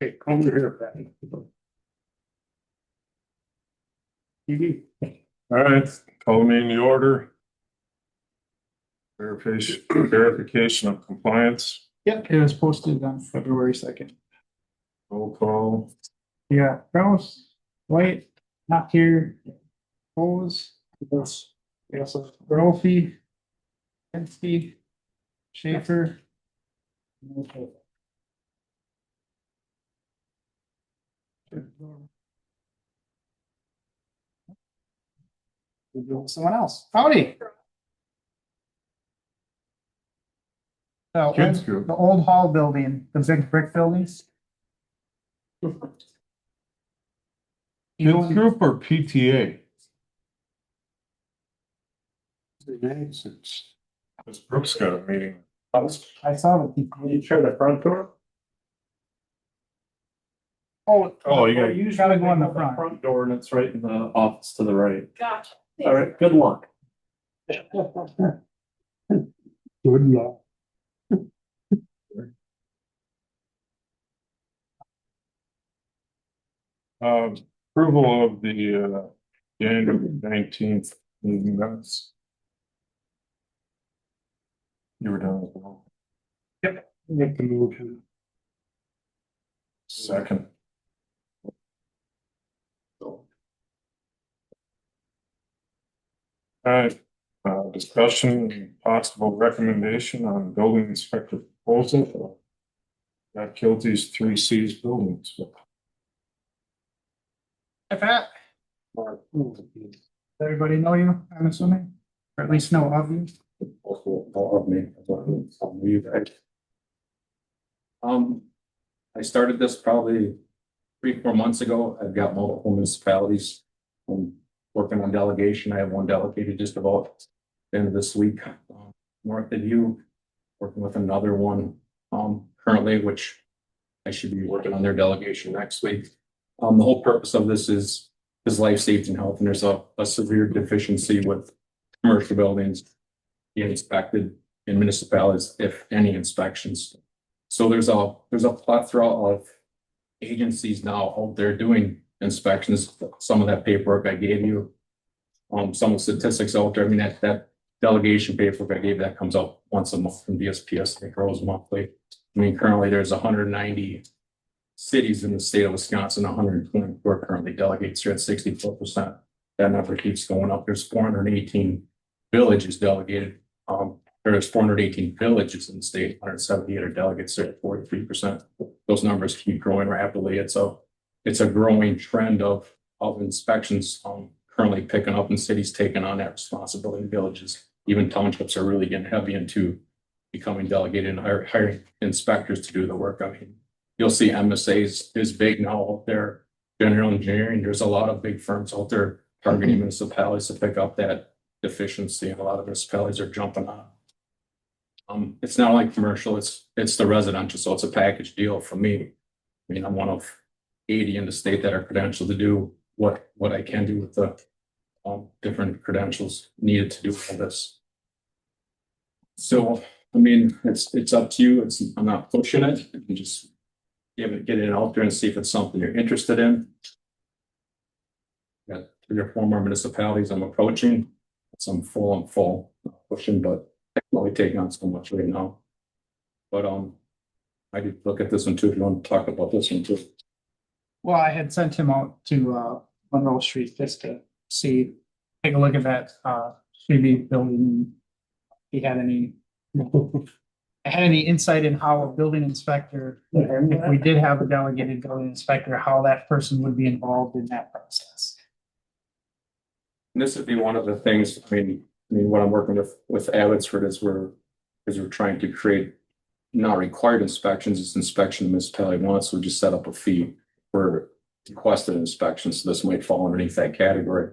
Okay, come over here, Patty. All right, call the meeting to order. Verification of compliance, Yep, it was posted on February 2nd. roll call, Yeah, Kraus, White, not here. Bose, yes. We also have Brophy, Penske, Schaefer. Someone else. Howdy. Kids group. The old hall building, the big brick buildings. kids group or PTA? Because Brooks got a meeting. I saw the people. You try the front door? Oh, you gotta- usually gotta go in the front. Door and it's right in the office to the right. Gotcha. All right, good luck. Good luck. Approval of the January 19th meeting minutes. You were done as well. Make the motion. Second. All right, discussion and possible recommendation on building inspector proposal for that Kilty's 3Cs buildings. Hi, Pat. Does everybody know you, I'm assuming? Or at least know of you? I started this probably 3-4 months ago. I've got multiple municipalities. Working on delegation. I have one delegated just about the end of this week. North of you, working with another one, currently, which I should be working on their delegation next week. The whole purpose of this is life safety and health, and there's a severe deficiency with commercial buildings being inspected in municipalities, if any inspections. So there's a plethora of agencies now out there doing inspections. Some of that paperwork I gave you, some of the statistics out there. I mean, that delegation paperwork I gave, that comes out once a month from DSPS, and it grows monthly. I mean, currently there's 190 cities in the state of Wisconsin, 120 who are currently delegates. You're at 64%. That number keeps going up. There's 418 villages delegated. There's 418 villages in the state, 178 are delegates, they're at 43%. Those numbers keep growing rapidly. It's a growing trend of inspections currently picking up, and cities taking on that responsibility in villages. Even townships are really getting heavy into becoming delegated and hiring inspectors to do the work. I mean, you'll see MSAs is big now out there, general engineering. There's a lot of big firms out there targeting municipalities to pick up that deficiency, and a lot of municipalities are jumping on. It's not like commercial, it's the residential, so it's a package deal for me. I mean, I'm one of 80 in the state that are credentialed to do what I can do with the different credentials needed to do all this. So, I mean, it's up to you. I'm not pushing it. You can just get it out there and see if it's something you're interested in. Got 3 or 4 more municipalities I'm approaching. I'm full, not pushing, but I can only take on so much right now. But I did look at this one too, if you want to talk about this one too. Well, I had sent him out to Monroe Street just to take a look at that Shrevey building. He had any insight in how a building inspector, if we did have a delegated building inspector, how that person would be involved in that process. And this would be one of the things, I mean, what I'm working with Abbotsford is we're trying to create not required inspections, it's inspection the municipality wants, so we just set up a fee for requested inspections. So this might fall underneath that category.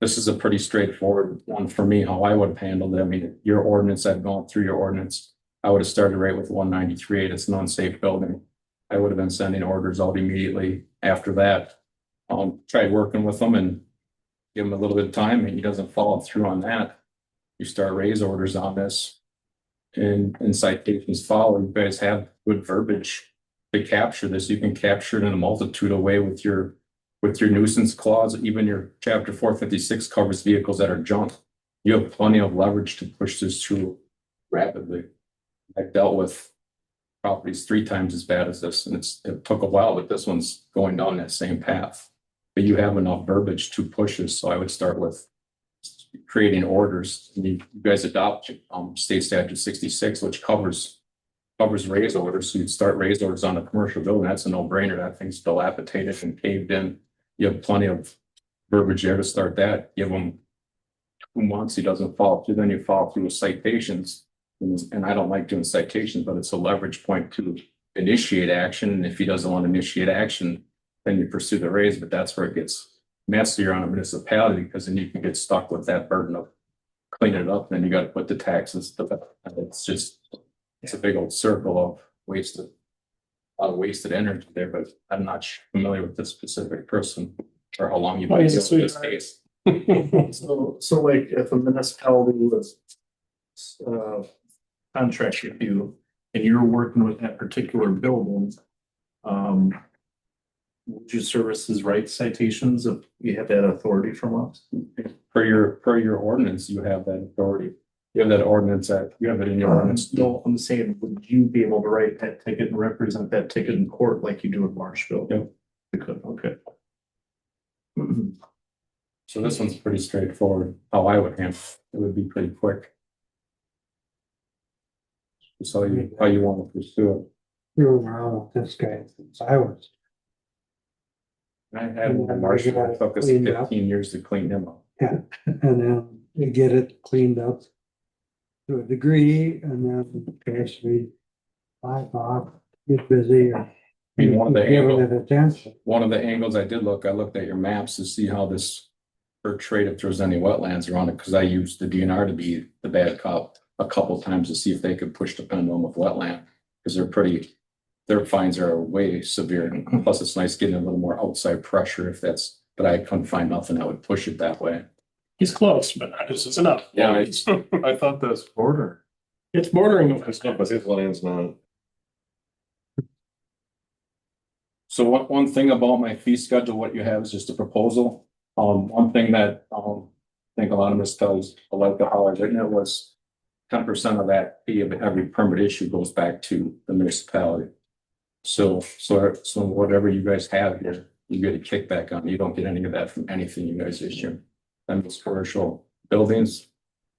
This is a pretty straightforward one for me, how I would have handled it. I mean, your ordinance, I've gone through your ordinance. I would have started right with 193.8. It's an unsafe building. I would have been sending orders out immediately after that. Tried working with them and give him a little bit of time, and he doesn't follow through on that. You start raise orders on this, and citations follow. You guys have good verbiage to capture this. You can capture it in a multitude of ways with your nuisance clause. Even your chapter 456 covers vehicles that are junk. You have plenty of leverage to push this through rapidly. I've dealt with properties 3 times as bad as this, and it took a while, but this one's going down that same path. But you have enough verbiage to push this, so I would start with creating orders. You guys adopt state statute 66, which covers raise orders. So you'd start raise orders on a commercial building. That's a no-brainer. That thing's dilapidated and caved in. You have plenty of verbiage there to start that. Give him 2 months, he doesn't follow through, then you follow through with citations. And I don't like doing citations, but it's a leverage point to initiate action. And if he doesn't want to initiate action, then you pursue the raise, but that's where it gets messier on a municipality, because then you can get stuck with that burden of cleaning it up, and then you got to put the taxes. It's a big old circle of wasted energy there, but I'm not familiar with this specific person or how long you've been dealing with this case. So like if a municipality was contract with you and you're working with that particular building, would you services write citations if you have that authority from us? Per your ordinance, you have that authority. You have that ordinance you have it in your ordinance. No, I'm saying, would you be able to write that ticket and represent that ticket in court like you do in Marshville? Yep. You could, okay. So this one's pretty straightforward. How I would handle it, it would be pretty quick. Just how you want to pursue it. Screwing around with this guy since I was. I had one in Marshall, it took us Cleaned up. 15 years to clean them up. And then you get it cleaned up to a degree, and then actually life off, get busy, or I mean, one of the giving it attention. One of the angles I looked at your maps to see how this portrayed if there's any wetlands around it, because I used the DNR to be the bad cop a couple times to see if they could push the pendulum with wetland, because their fines are way severe. And plus it's nice getting a little more outside pressure but I couldn't find nothing that would push it that way. He's close, but not just enough. Yeah, I thought that's border. It's bordering. It's not, but his land's not. So one thing about my fee schedule, what you have is just a proposal. One thing that I think a lot of municipalities like how I written it was 10% of that fee of every permit issue goes back to the municipality. So whatever you guys have here, you get a kickback on. You don't get any of that from anything you guys issue. And those commercial buildings,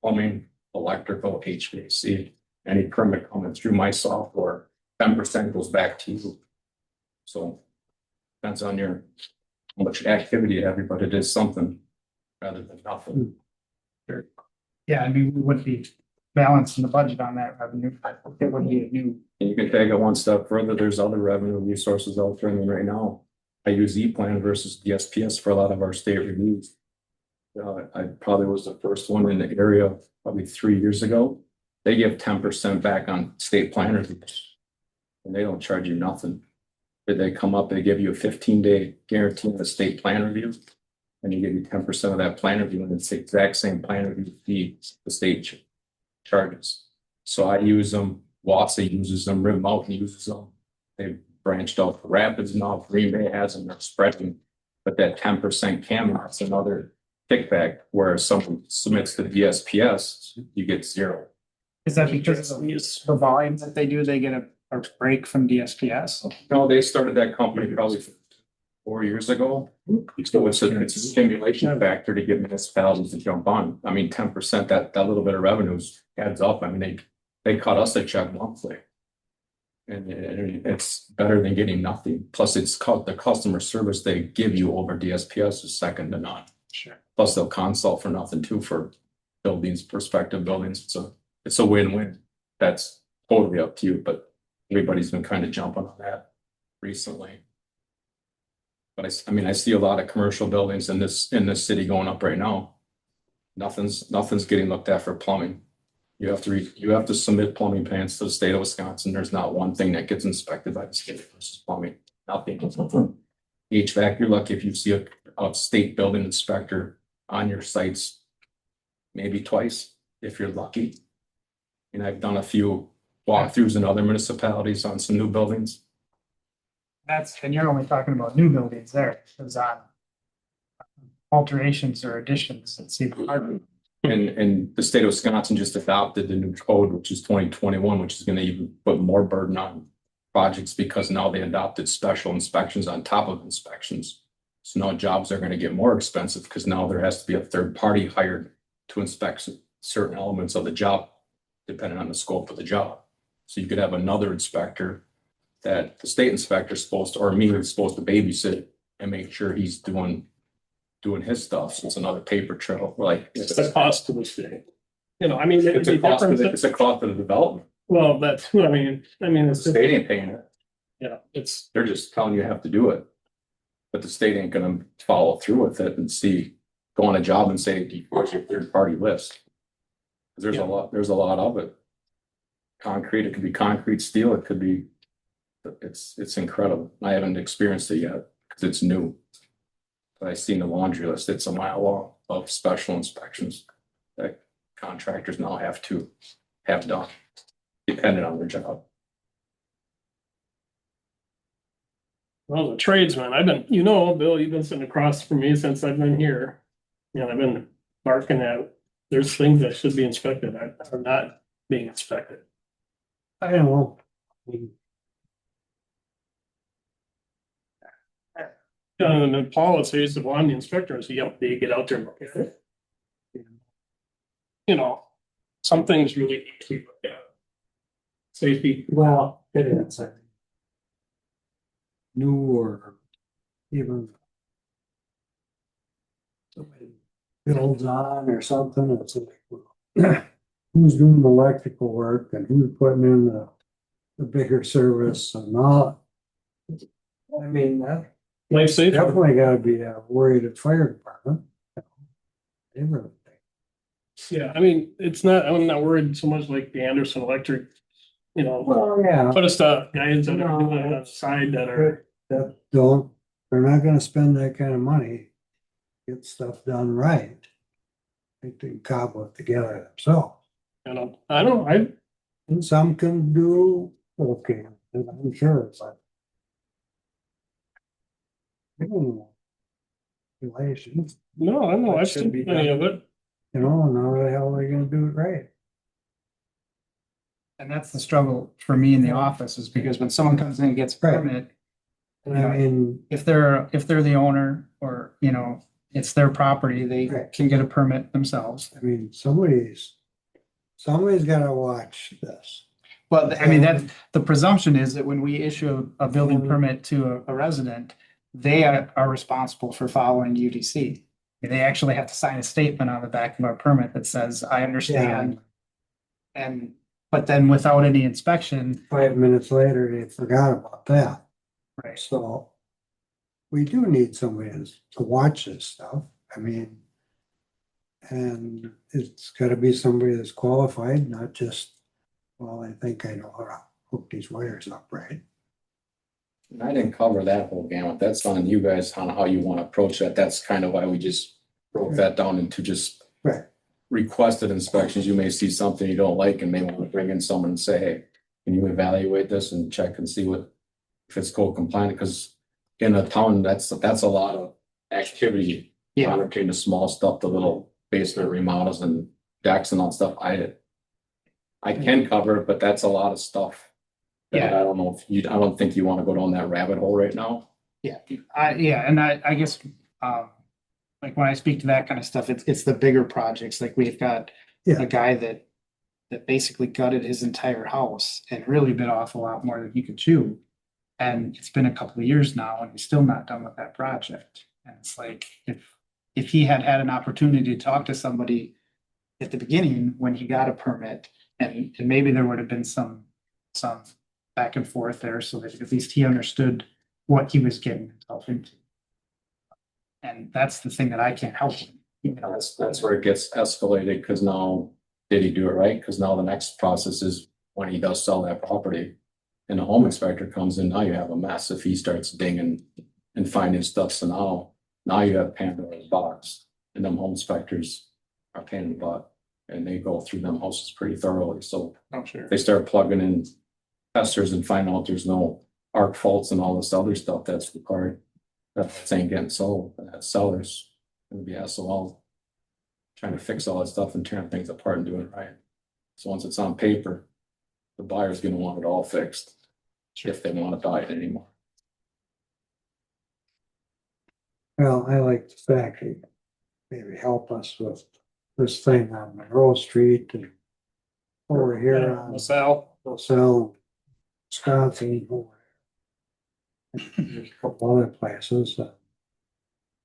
plumbing, electrical, HVAC, any permit coming through my software, 10% goes back to you. So depends on how much activity you have, but it is something rather than nothing. Yeah, I mean, we would be balancing the budget on that revenue. It would be a new. And you can take it one step further. There's other revenue resources out there. I mean, right now, I use ePlan versus DSPS for a lot of our state reviews. I probably was the first one in the area probably 3 years ago. They give 10% back on state plan reviews, and they don't charge you nothing. They come up, they give you a 15-day guarantee on the state plan review, and you give you 10% of that plan review, and it's the exact same plan review fee the state charges. So I use them. Wausau uses them. Rim Mountain uses them. They've branched out for Rapids now. Green Bay has them. They're spreading, but that 10% camera is another kickback. Where someone submits to the DSPS, you get zero. Is that because of the volume that they do? They get a break from DSPS? No, they started that company probably 4 years ago. So it's a stimulation factor to get municipalities to jump on. I mean, 10%, that little bit of revenues adds up. I mean, they cut us a check monthly. And it's better than getting nothing. Plus it's called the customer service they give you over DSPS is second to none. Sure. Plus they'll consult for nothing too for buildings, prospective buildings. It's a win-win. That's totally up to you, but everybody's been kind of jumping on that recently. But I see a lot of commercial buildings in this city going up right now. Nothing's getting looked at for plumbing. You have to submit plumbing plans to the state of Wisconsin. There's not one thing that gets inspected by the state versus plumbing. Nothing. HVAC, you're lucky if you see a state building inspector on your sites, maybe twice, if you're lucky. And I've done a few walkthroughs in other municipalities on some new buildings. and you're only talking about new buildings there, because on alterations or additions, it's even harder. And the state of Wisconsin just adopted the new code, which is 2021, which is gonna even put more burden on projects because now they adopted special inspections on top of inspections. So now jobs are gonna get more expensive because now there has to be a third party hired to inspect certain elements of the job, depending on the scope of the job. So you could have another inspector that the state inspector is supposed to, or me, is supposed to babysit and make sure he's doing his stuff. So it's another paper trail, like. It's the cost to the state. You know, I mean, It's the a cost of difference, it's a cost of the development. well, that's what I mean, The it's, state ain't paying it. yeah, it's, They're just telling you have to do it. But the state ain't gonna follow through with it and go on a job and say, what's your third party list? 'Cause there's a lot of it. Concrete, it could be concrete, steel, it could be, it's incredible. I haven't experienced it yet because it's new. But I seen the laundry list, it's a mile long of special inspections that contractors now have to have done, depending on their job. well, the tradesman, I've been, you know, Bill, you've been sitting across from me since I've been here. You know, I've been barking at, there's things that should be inspected that are not being inspected. I don't know. I mean, And the policies, well, I'm the inspector, so yep, they get out there and look at it. You know, some things really need to be looked at. Safety, well, it is. I mean, new or even somebody builds on or something, it's like, well, who's doing the electrical work and who's putting in the bigger service and all. I mean, that life safety, definitely gotta be worried at fire department. Everything. yeah, I mean, it's not, I'm not worried so much like the Anderson Electric, you know, Well, yeah, put a stuff, guys that are doing it on the side that are, that don't, they're not gonna spend that kind of money. Get stuff done right. I think they can cobble it together themselves. you know, I don't, I, And some can do okay, I'm sure, but. I don't know. Relations, no, I don't know, That I've should seen be plenty done. of it. you know, and how the hell are they gonna do it right? And that's the struggle for me in the office, is because when someone comes in and gets a Right. permit, And I mean, if they're the owner, or, you know, it's their property, they Right. can get a permit themselves. somebody's gotta watch this. Well, I mean, that, the presumption is that when we issue a building Mhm. permit to a resident, they are responsible for following UDC. They actually have to sign a statement on the back of our permit that says, I understand. And, but then without any inspection, 5 minutes later, they forgot about that. right, So we do need somebody to watch this stuff. I mean, and it's gotta be somebody that's qualified, not just, well, I think I know how to hook these wires up, right? And I didn't cover that whole gamut. That's on you guys on how you want to approach that. That's kind of why we just broke that down into just Right. requested inspections. You may see something you don't like and may want to bring in someone and say, hey, can you evaluate this and check and see if it's code compliant? Because in a town, that's a lot of activity. Yeah. Monitoring the small stuff, the little basement remodels and decks and all stuff. I can cover it, but that's a lot of stuff. that Yeah. I don't think you want to go down that rabbit hole right now. yeah, and I guess, like when I speak to that kind of stuff, it's the bigger projects, like we've got Yeah. a guy that basically gutted his entire house and really bit off a lot more than he could chew. And it's been a couple of years now and he's still not done with that project. And it's like, if he had had an opportunity to talk to somebody at the beginning when he got a permit, and maybe there would have been some back and forth there, so that at least he understood what he was getting himself into. And that's the thing that I can't help with. You know, That's where it gets escalated, because now, did he do it right? Because now the next process is when he does sell that property. And the home inspector comes in, now you have a mess if he starts dinging and finding stuff. So now you have Pandora's box, and them home inspectors are a pain in the butt. And they go through them houses pretty thoroughly, so I'm sure. they start plugging in testers and find out there's no arc faults and all this other stuff that's required. That ain't getting sold, that sellers, gonna be SOL. Trying to fix all that stuff and tearing things apart and doing it right. So once it's on paper, the buyer's gonna want it all fixed. If they wanna buy it anymore. Well, I like the fact that maybe help us with this thing on Monroe Street and over here on LaSalle. LaSalle, Wisconsin. There's a couple other places.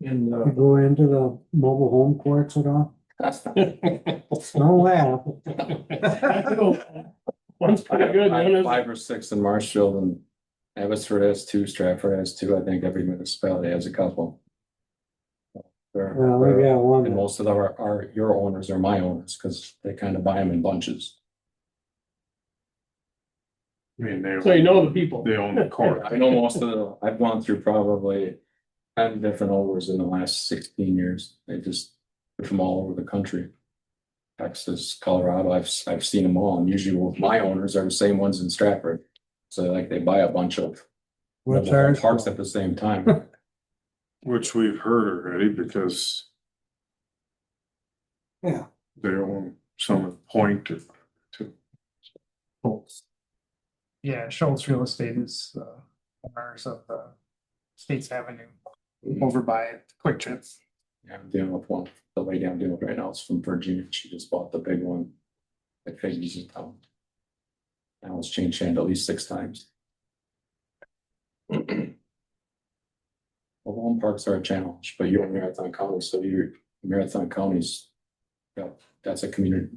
In, You go into the mobile home courts at all? No laugh. One's pretty good, I one have is. 5 or 6 in Marshfield, and Abbotsford has 2, Stratford has 2, I think every municipality has a couple. Well, we got one. And most of our your owners are my owners, because they kind of buy them in bunches. I mean, So you know the people. they own the court. I know most of I've gone through probably 10 different owners in the last 16 years. They just, they're from all over the country. Texas, Colorado, I've seen them all, and usually with my owners are the same ones in Stratford. So like they buy a bunch of What's mobile home ours? parks at the same time. Which we've heard already because Yeah, they own some at Point or two. Yeah, Schultz Real Estate is owners of the States Avenue over by Quick Trips. Yeah, I'm dealing with one. The lady I'm dealing with right now is from Virginia. She just bought the big one. At Figgy's in town. Now it's changed hands at least 6 times. Mobile home parks are a challenge, but you're in Marathon County, so you're Marathon County's. Yeah, that's a community,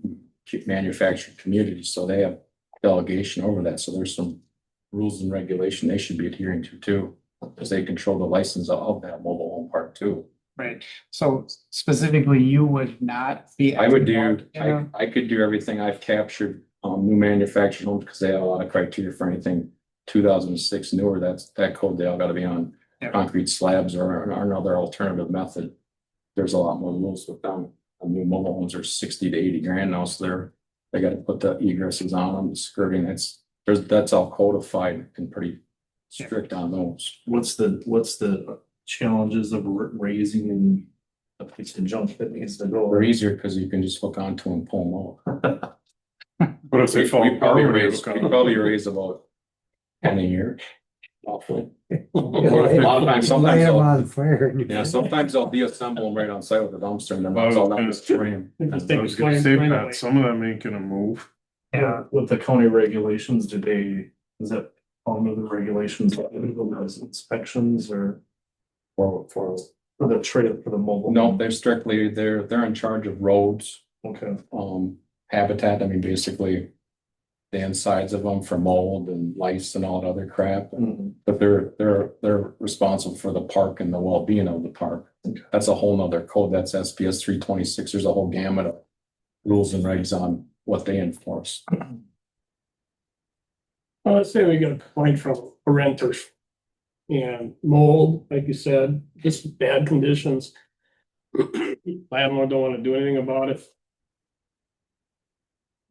manufactured community, so they have delegation over that, so there's some rules and regulation they should be adhering to too. Because they control the license of that mobile home park too. Right, so specifically, you would not be. I would do, Yeah. I could do everything I've captured, new manufactured homes, because they have a lot of criteria for anything 2006 newer, that code, they all gotta be on Yeah. concrete slabs or another alternative method. There's a lot more rules with them. New mobile homes are 60 to 80 grand now, so they gotta put the egresses on them, the skirting, that's all codified and pretty strict on those. what's the challenges of raising a piece of junk that needs to go? They're easier because you can just hook onto and pull them out. But if they We fall probably apart, raise, we probably raise about 10 a year. Awfully. A Light lot of times, sometimes them they'll, on fire. and you- yeah, sometimes they'll deassemble them right on site with a dumpster and then that's all that was frame. Just I take was the gonna flame, say, flame Pat, away. some of them ain't gonna move. Yeah, With the county regulations, is that under the regulations, those inspections or For, for the trade for the mobile? no, they're strictly, they're in charge of roads, Okay, habitat, I mean, basically the insides of them for mold and lice and all that other crap. Mhm. But they're responsible for the park and the well-being of the park. Okay. That's a whole nother code. That's SPS 326. There's a whole gamut of rules and regs on what they enforce. Well, let's say we get a complaint from a renter. And mold, like you said, just bad conditions. Landlord don't wanna do anything about it.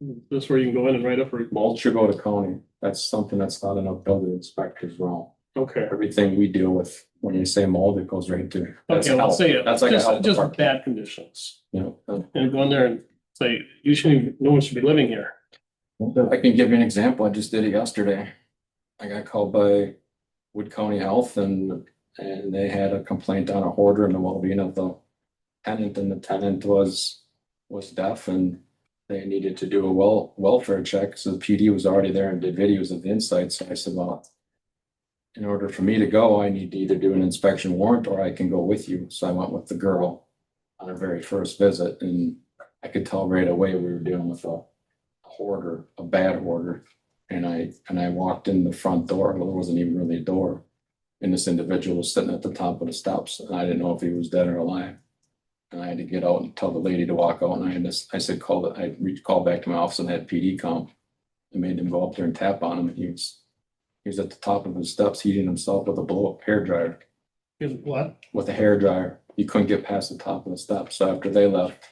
This is where you can go in and write up a report. Mulch should go to county. That's something that's not enough building inspectors wrong. Okay, Everything we deal with, when you say mold, it goes right to. that's okay, let's health. say it, That's like a just, health just department, bad conditions. you know. And go in there and say, you shouldn't, even- no one should be living here. I can give you an example. I just did it yesterday. I got called by Wood County Health and they had a complaint on a hoarder and the well-being of the tenant, and the tenant was deaf and they needed to do a welfare check. So the PD was already there and did videos of the inside. So I said, well, in order for me to go, I need to either do an inspection warrant or I can go with you. So I went with the girl on her very first visit, and I could tell right away we were dealing with a hoarder, a bad hoarder. And I walked in the front door, well, there wasn't even really a door. And this individual was sitting at the top of the steps, and I didn't know if he was dead or alive. And I had to get out and tell the lady to walk out, and I said, called back to my office and had PD come. And made him go up there and tap on him, and he was at the top of the steps heating himself with a blow-up hairdryer. Is what? With a hairdryer. He couldn't get past the top of the steps. So after they left,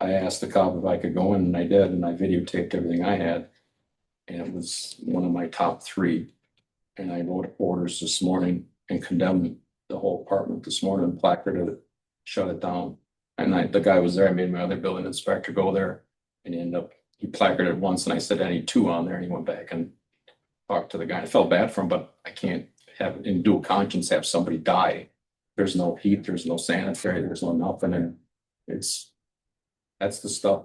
I asked the cop if I could go in, and I did, and I videotaped everything I had. And it was one of my top 3 And I wrote orders this morning and condemned the whole apartment this morning, placarded it, shut it down. And the guy was there, I made my other building inspector go there, and he placarded it once, and I said, I need 2 on there, and he went back and talked to the guy. I felt bad for him, but I can't have, in due conscience, have somebody die. There's no heat, there's no sanitary, there's no nothing, and that's the stuff.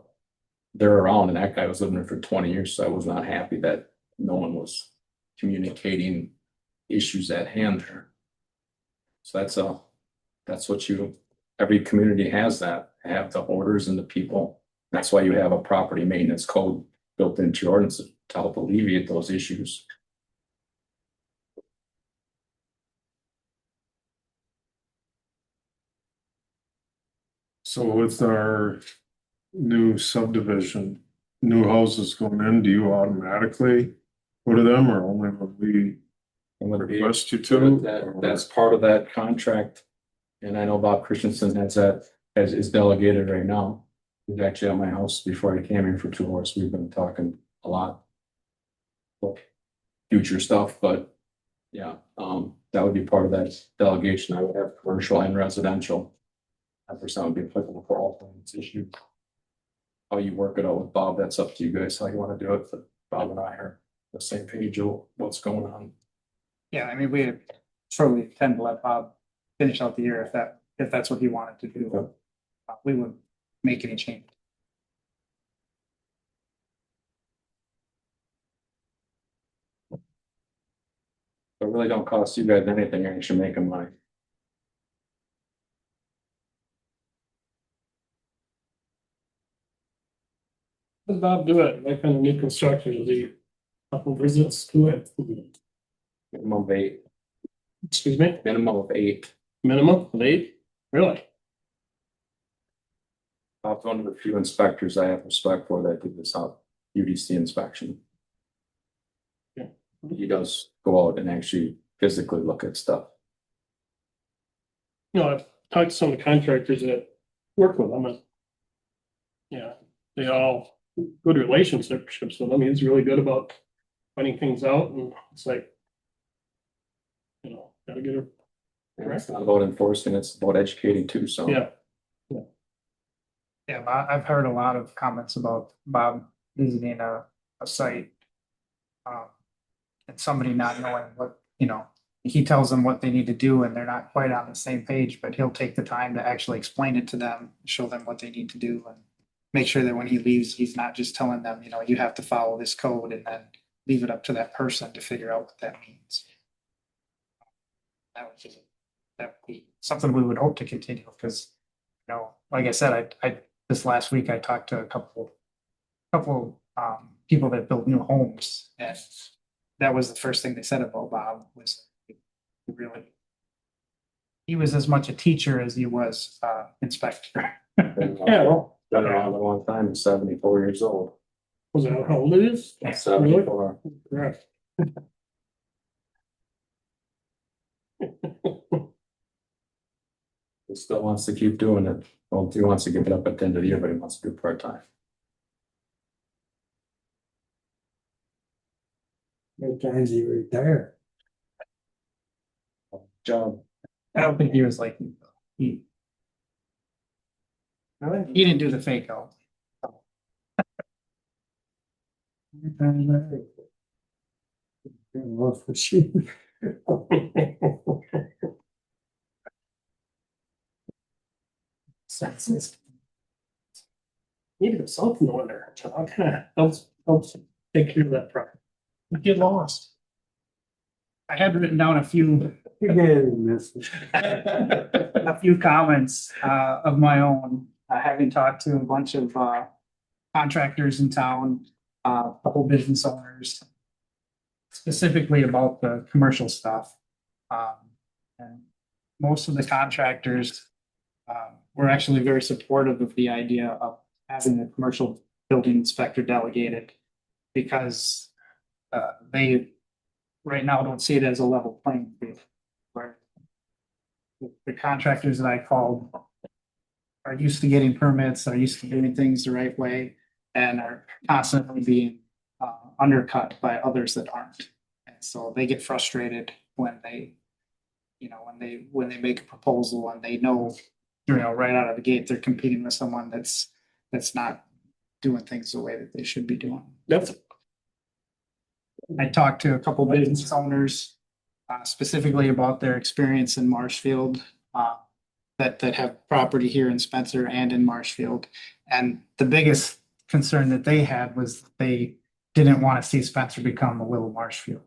They're around, and that guy was living there for 20 years, so I was not happy that no one was communicating issues at hand there. So that's what every community has that, have the orders and the people. That's why you have a property maintenance code built into your ordinance to help alleviate those issues. So with our new subdivision, new houses going in, do you automatically go to them or only when we And would be request you to? that's part of that contract. And I know Bob Christensen is delegated right now. He's actually at my house before I came here for 2 hours. We've been talking a lot. Well, future stuff, but yeah, that would be part of that delegation. I would have commercial and residential. That percent would be applicable for all plans issues. How you work it out with Bob, that's up to you guys, how you want to do it, but Bob and I are the same page of what's going on. Yeah, I mean, we certainly tend to let Bob finish out the year if that's what he wanted to do. We wouldn't make any change. It really don't cost you guys anything, you're actually making money. Does Bob do it? Like on the new construction, does he couple visits to it? Minimum of 8, Excuse me, minimum of 8. minimum of 8? Really? Bob's one of the few inspectors I have respect for that do this out UDC inspection. Yeah. He does go out and actually physically look at stuff. You know, I've talked to some of the contractors that work with them and yeah, they all good relationships with him. He's really good about finding things out and it's like, you know, gotta get her. And it's not about enforcing, it's about educating too, so. Yeah, Yeah, I've heard a lot of comments about Bob visiting a site. And somebody not knowing what, he tells them what they need to do and they're not quite on the same page, but he'll take the time to actually explain it to them, show them what they need to do and make sure that when he leaves, he's not just telling them, you have to follow this code and then leave it up to that person to figure out what that means. That would be something we would hope to continue because, like I said, I this last week I talked to a couple people that built new homes and that was the first thing they said about Bob was he was as much a teacher as he was inspector. yeah, well, Been around a long time, 74 years old. was that how old it is? 74. Correct. He still wants to keep doing it. Well, he wants to give it up at the end of the year, but he wants to do part-time. What times he retire? Job. I don't think he was like he didn't do the fake out. Love for sheep. Need to go south in the winter. I'll kind of helps take care of that problem. Get lost. I had written down a few Again, miss. a few comments of my own, having talked to a bunch of contractors in town, a couple business owners, specifically about the commercial stuff. And most of the contractors were actually very supportive of the idea of having the commercial building inspector delegated because they right now don't see it as a level playing field. Where the contractors that I called are used to getting permits, are used to doing things the right way, and are constantly being undercut by others that aren't. And And so they get frustrated when they, when they make a proposal and they know, right out of the gate, they're competing with someone that's not doing things the way that they should be doing. That's, I talked to a couple business owners, specifically about their experience in Marshfield, that have property here in Spencer and in Marshfield. And the biggest concern that they had was they didn't want to see Spencer become a little Marshfield.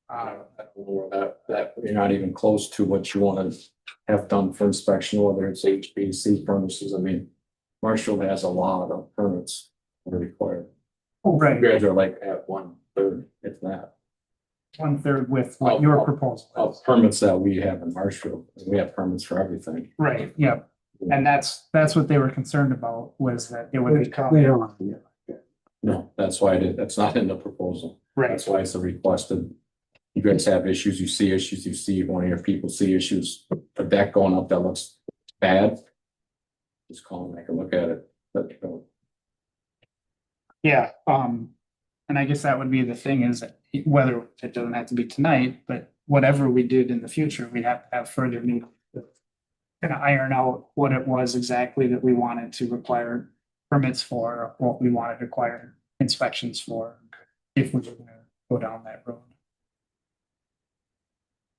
That you're not even close to what you want to have done for inspection, whether it's HVAC furnaces. I mean, Marshall has a lot of permits that are required. Right. You guys are like at 1/3, if that, 1/3 with what your proposal of is. permits that we have in Marshall. We have permits for everything. Right, yep. And that's what they were concerned about, was that it would We become, don't want to get like that. No, that's why that's not in the proposal. right, That's why it's a requested. You guys have issues, you see one of your people see issues, a deck going up that looks bad. Just call and take a look at it, but yeah, and I guess that would be the thing is whether it doesn't have to be tonight, but whatever we did in the future, we'd have to have further meetings. Kind of iron out what it was exactly that we wanted to require permits for, what we wanted to require inspections for, if we were gonna go down that road.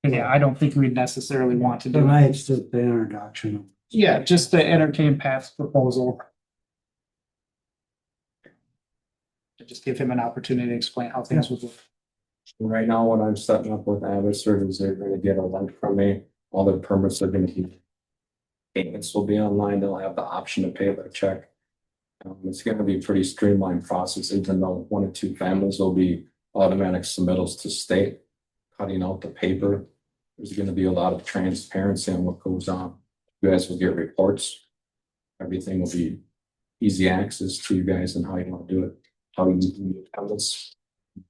And yeah, I don't think we'd necessarily want to do. Tonight's just the introduction. Yeah, just to entertain Pat's proposal. To just give him an opportunity to explain how things would work. right now, what I'm setting up with Abbotsford is they're gonna get a link from me, all their permits are gonna be. Payments will be online, they'll have the option to pay by check. It's gonna be a pretty streamlined process, even though 1 or 2 families will be automatic submittals to state. Cutting out the paper, there's gonna be a lot of transparency on what goes on. You guys will get reports. Everything will be easy access to you guys and how you wanna do it, how you do attendance.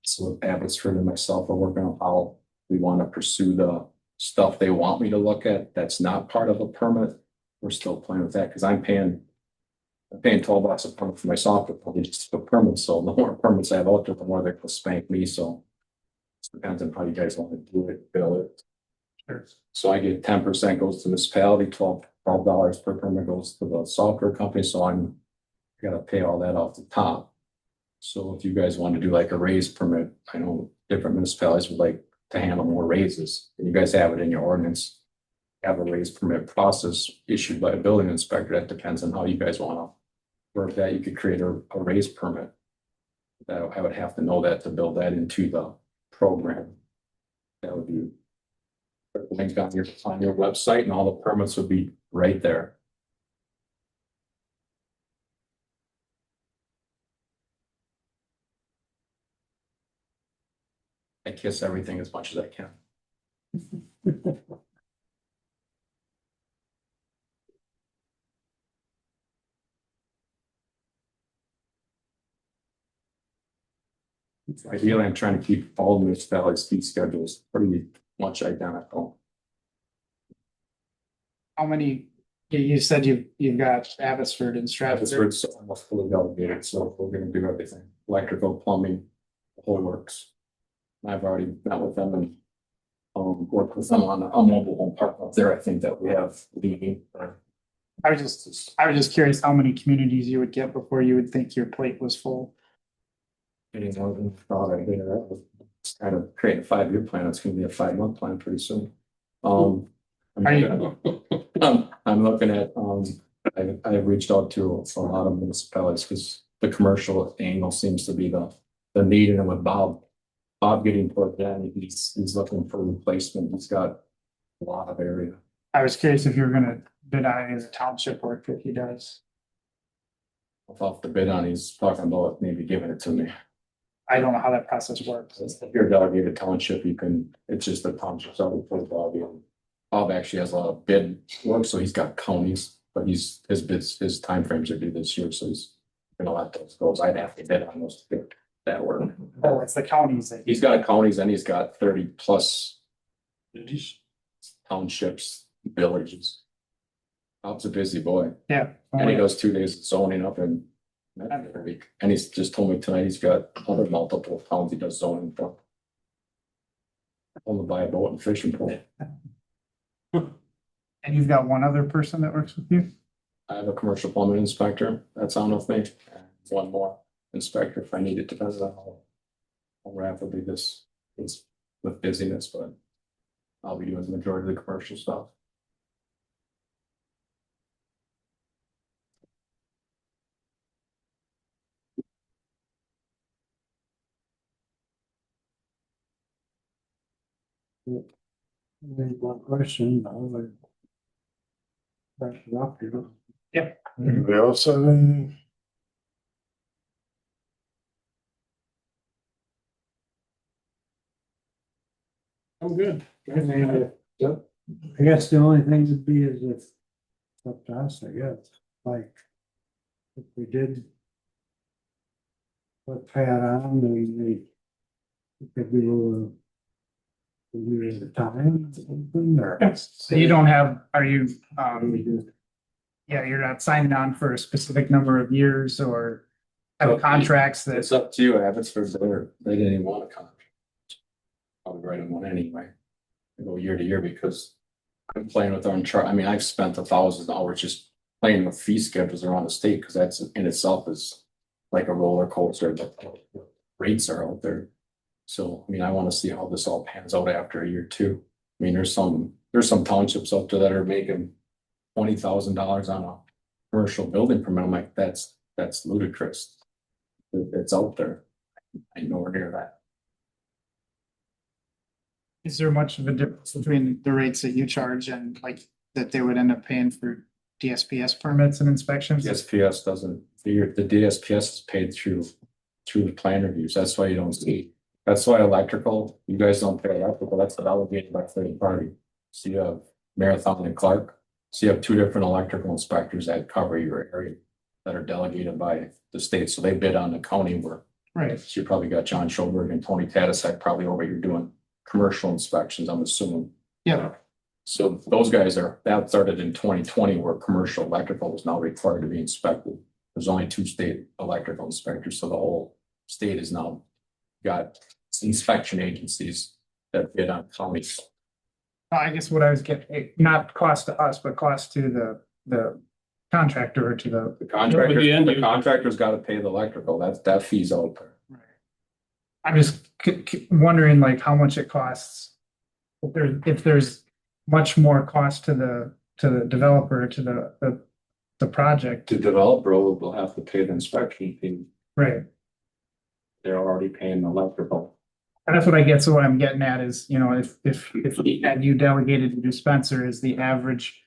So Abbotsford and myself are working on how we wanna pursue the stuff they want me to look at, that's not part of a permit. We're still playing with that, cause I'm paying $12 a permit for my software, probably just for permits, so the more permits I have out there, the more they're gonna spank me, so. It depends on how you guys want to do it, bill it. Sure. So I get 10% goes to municipality, $12 per permit goes to the software company, so I gotta pay all that off the top. So if you guys want to do like a raise permit, I know different municipalities would like to handle more raises, and you guys have it in your ordinance. Have a raise permit process issued by a building inspector, that depends on how you guys wanna work that, you could create a raise permit. That I would have to know that to build that into the program. That would be. Link on your website, and all the permits would be right there. I kiss everything as much as I can. Ideally, I'm trying to keep all municipalities' fee schedules pretty much identical. How many, you said you've got Abbotsford and Stratford. Abbotsford's almost fully delegated, so we're gonna do everything, electrical, plumbing, the whole works. I've already met with them and worked with them on a mobile home park up there. I think that we have leading. I was just curious how many communities you would get before you would think your plate was full. Getting more than thought right there. It's kind of creating a 5-year plan. It's gonna be a 5-month plan pretty soon. I'm Are you, I'm looking at, I've reached out to a lot of municipalities because the commercial angle seems to be the need, and with Bob getting toward that, he's looking for replacement. He's got a lot of area. I was curious if you were gonna bid on it as a township or if he does. Off the bid on, he's talking about maybe giving it to me. I don't know how that process works. If you're a delegated township, it's just the township's already put it Bob in. Bob actually has a lot of bid work, so he's got counties, but his timeframes are due this year, so he's gonna let those go. I'd have to bid on those to get that work. Oh, it's the counties that. He's got counties and he's got 30+ townships, villages. Bob's a busy boy, Yeah. and he does 2 days of zoning up in every week. And he's just told me tonight he's got other multiple towns he does zoning for. Only buy a boat and fishing pole. And you've got one other person that works with you? I have a commercial plumbing inspector that's on with me, and one more inspector if I need it, depends on how rapidly this is with busyness, but I'll be doing the majority of the commercial stuff. Any one question, I would. Back it up, you know. Anybody else have any? I'm good. I mean, I guess the only thing would be is if, it's up to us, I guess, like, if we did put Pat on, we could do a year at a time, or something, or. So you don't have, are you, We do- yeah, you're not signing on for a specific number of years or have contracts that, It's up to you, Abbotsford, they didn't even want a contract. I would write them one anyway. I go year to year because I'm playing with our chart, I mean, I've spent thousands of hours just playing with fee schedules around the state, because that's in itself is like a roller coaster, but the rates are out there. So, I mean, I wanna see how this all pans out after a year too. I mean, there's some townships out there that are making $20,000 on a commercial building permit. I'm like, that's ludicrous. It's out there. I nowhere near that. is there much of a difference between the rates that you charge and like that they would end up paying for DSPS permits and inspections? DSPS doesn't, the DSPS is paid through the plan reviews. That's why you don't see. That's why electrical, you guys don't pay electrical, that's delegated by third party. So you have Marathon and Clark. So you have two different electrical inspectors that cover your area that are delegated by the state. So they bid on the county work. Right, So you probably got John Schoberg and Tony Tatasek probably over here doing commercial inspections, I'm assuming. yeah, So those guys that started in 2020 where commercial electrical was now required to be inspected. There's only two state electrical inspectors, so the whole state has now got inspection agencies that bid on counties. I guess what I was getting, not cost to us, but cost to the contractor or to the. The contractor's gotta pay the electrical, that fee's out there. Right. I'm just wondering like how much it costs. If there's much more cost to the developer, to the project, The developer will have to pay the inspection fee, right? they're already paying the electrical. And that's what I get, so what I'm getting at is, you know, if and you delegated to dispenser, is the average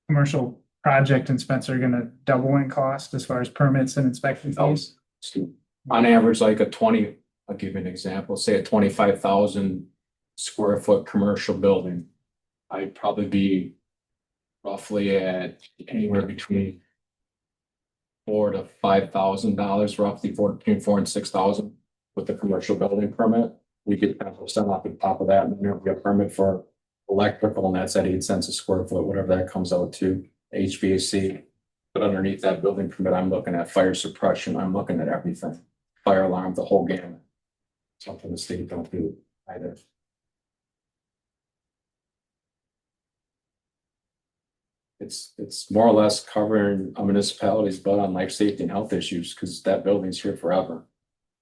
commercial project in Spencer gonna double in cost as far as permits and inspection fees? On average, like I'll give you an example, say a 25,000 square foot commercial building. I'd probably be roughly at anywhere between $4,000 to $5,000, roughly between 4,000 and 6,000 with the commercial building permit. We get 10% off the top of that, and then there'll be a permit for electrical, and that's at 8 cents a square foot, whatever that comes out to, HVAC. But underneath that building permit, I'm looking at fire suppression, I'm looking at everything, fire alarm, the whole gamut. Something the state don't do either. It's more or less covering a municipality's butt on life safety and health issues, because that building's here forever.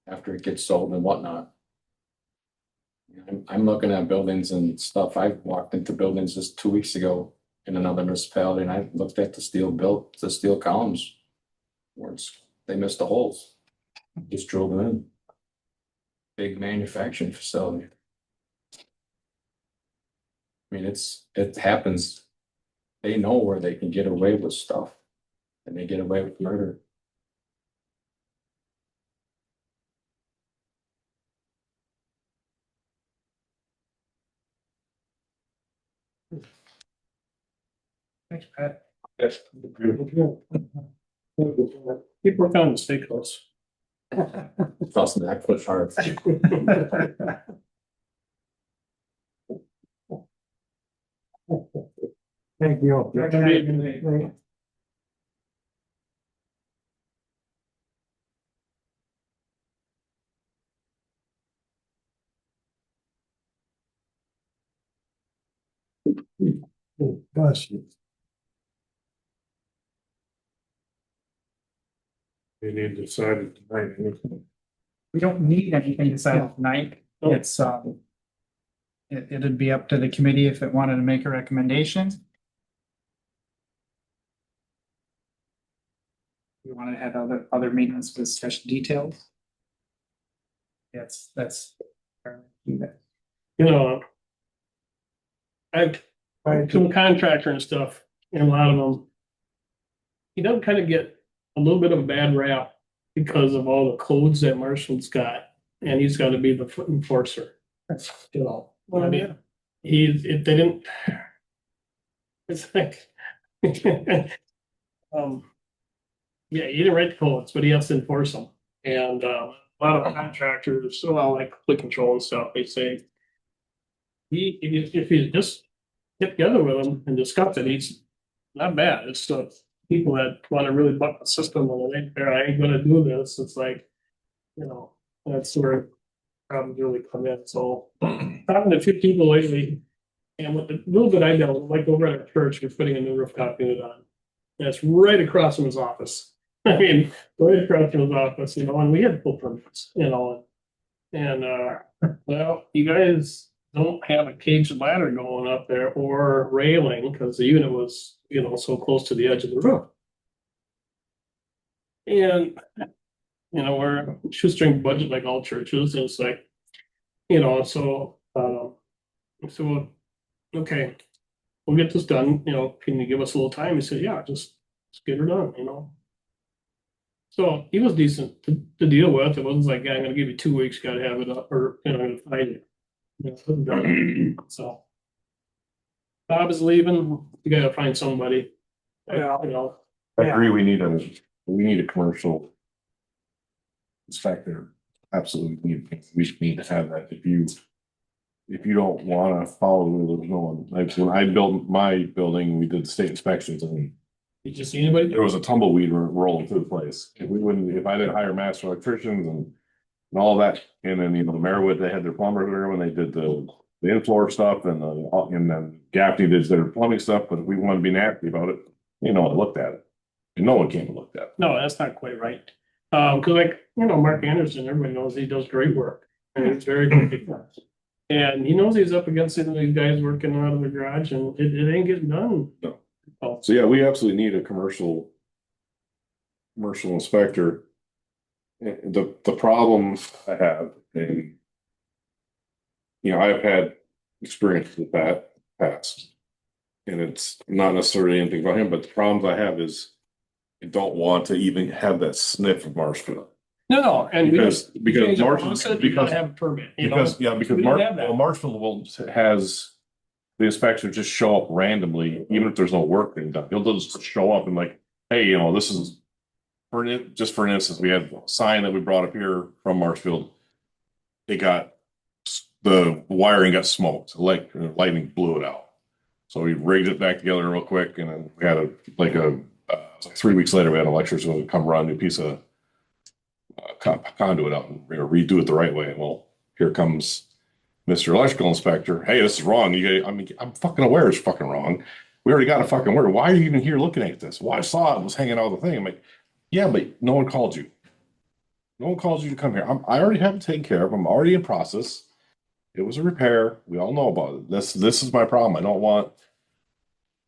After it gets sold and whatnot. I'm looking at buildings and stuff. I walked into buildings just 2 weeks ago in another municipality, and I looked at the steel columns. Where they missed the holes. Just drilled them in. Big manufacturing facility. I mean, it happens. They know where they can get away with stuff, and they get away with murder. Thanks, Pat. Keep working on the stay close. Trust me, I push hard. Thank you. Bless you. We need to decide it tonight. We don't need anything decided tonight. No. It's, it'd be up to the committee if it wanted to make a recommendation. We wanted to have other meetings to discuss details. That's. You know. I've some contractor and stuff, and a lot of them. He does kind of get a little bit of a bad rap because of all the codes that Marshall's got, and he's got to be the foot enforcer. You know, I mean, if they didn't. It's like. Yeah, he didn't write the codes, but he has to enforce them. And a lot of contractors, well, like click control and stuff, they say. If you just get together with him and discuss it, he's not bad. It's the people that want to really buck the system and I ain't gonna do this. It's like, you know, that's where problems really come in. So talking to a few people lately, and with the little bit I know, like over at our church, we're putting a new rooftop unit on. That's right across from his office. I mean, right across from his office, you know, and we had full permits, you know, and well, you guys don't have a caged ladder going up there or railing because the unit was, you know, so close to the edge of the roof. And, you know, we're shoestring budget like all churches. It's like, you know, so, okay, we'll get this done. You know, can you give us a little time? He said, yeah, just get her done, you know. So he was decent to deal with. It wasn't like, yeah, I'm gonna give you 2 weeks, gotta have it up, or, you know, I'm gonna find it. You know, so. Bob is leaving, you gotta find somebody. Yeah, you know, I agree, we need a commercial inspector. Absolutely, we need to have that. If you don't wanna follow the rules, no one, like when I built my building, we did state inspections and you just see anybody? there was a tumbleweed rolling through the place. If I didn't hire master electricians and all that, and then, you know, the Merriwood, they had their plumbers there when they did the in-floor stuff and then Gaffney did their plumbing stuff, but if we wanted to be nasty about it, you know, I looked at it. And no one came and looked at it. No, that's not quite right. Cause like, you know, Mark Anderson, everybody knows he does great work and it's very good. And he knows he's up against some of these guys working out of the garage and it ain't getting done. No. Oh, So yeah, we absolutely need a commercial inspector. And the problem I have, and you know, I've had experience with that past. And it's not necessarily anything about him, but the problems I have is I don't want to even have that sniff of Marshfield. no, and Because Marshall, you gotta have a permit, you know? Because We didn't have that. Marshfield has the inspector just show up randomly, even if there's no work being done. He'll just show up and like, hey, you know, this is for an instance, we had a sign that we brought up here from Marshfield. The wiring got smoked, like lightning blew it out. So we rigged it back together real quick, and then we had like 3 weeks later, we had an electrician come run a new piece of conduit out and redo it the right way. Well, here comes Mr. Electrical Inspector. Hey, this is wrong. I'm fucking aware it's fucking wrong. We already got a fucking order. Why are you even here looking at this? Well, I saw it was hanging out of the thing. I'm like, yeah, but no one called you. No one called you to come here. I already have it taken care of. I'm already in process. It was a repair. We all know about it. This is my problem. I don't want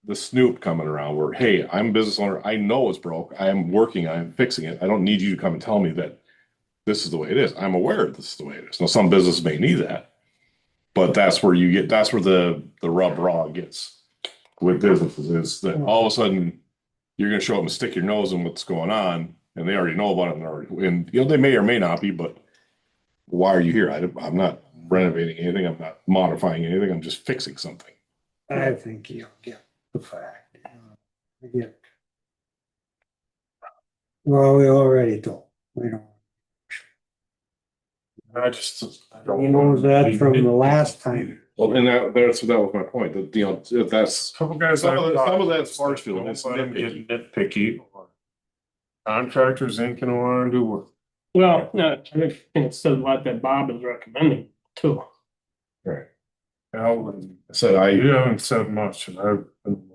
the snoop coming around where, hey, I'm a business owner. I know it's broke. I am working. I am fixing it. I don't need you to come and tell me that this is the way it is. I'm aware this is the way it is. Now, some businesses may need that, but that's where the rub raw gets with businesses is that all of a sudden you're going to show up and stick your nose in what's going on, and they already know about it. And you know, they may or may not be, but why are you here? I'm not renovating anything. I'm not modifying anything. I'm just fixing something. I think you'll get the fact. Yeah. Well, we already told. We don't. He knows that from the last time. Well, and that was my point. That, you know, that's Couple guys. some of I've that's talked Marshfield. to, It's don't let 'em nitpicky. get nitpicky. Contractors ain't gonna wanna do work. Well, no, I think it says a lot that Bob is recommending too. Right. Alan, So you haven't said much and I've been.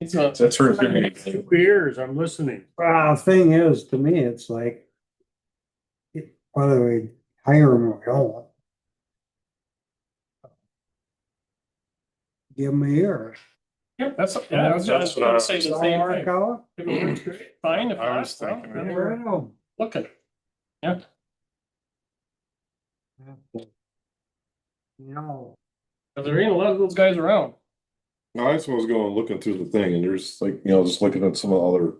It's not. That's for 2 years, I'm listening. Well, thing is, to me, it's like, whether we hire them or don't, give them a year. Yep, that's, That's I was what I gonna say the Don't same work thing. out? If it works great, fine, if I not, was well, thinking then it. we're Well, looking. Yeah, no. cause there ain't a lot of those guys around. No, I just was going looking through the thing and there's like, you know, just looking at some of the other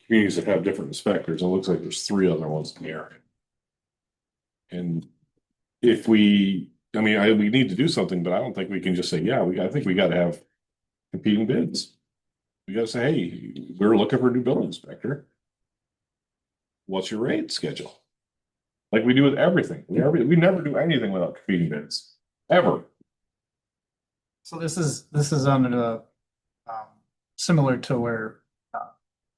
communities that have different inspectors, it looks like there's 3 other ones in the area. And if we, I mean, we need to do something, but I don't think we can just say, yeah, I think we gotta have competing bids. We gotta say, hey, we're looking for a new building inspector. What's your rate schedule? Like we do with everything. We never do anything without competing bids, ever. So this is under the, similar to where,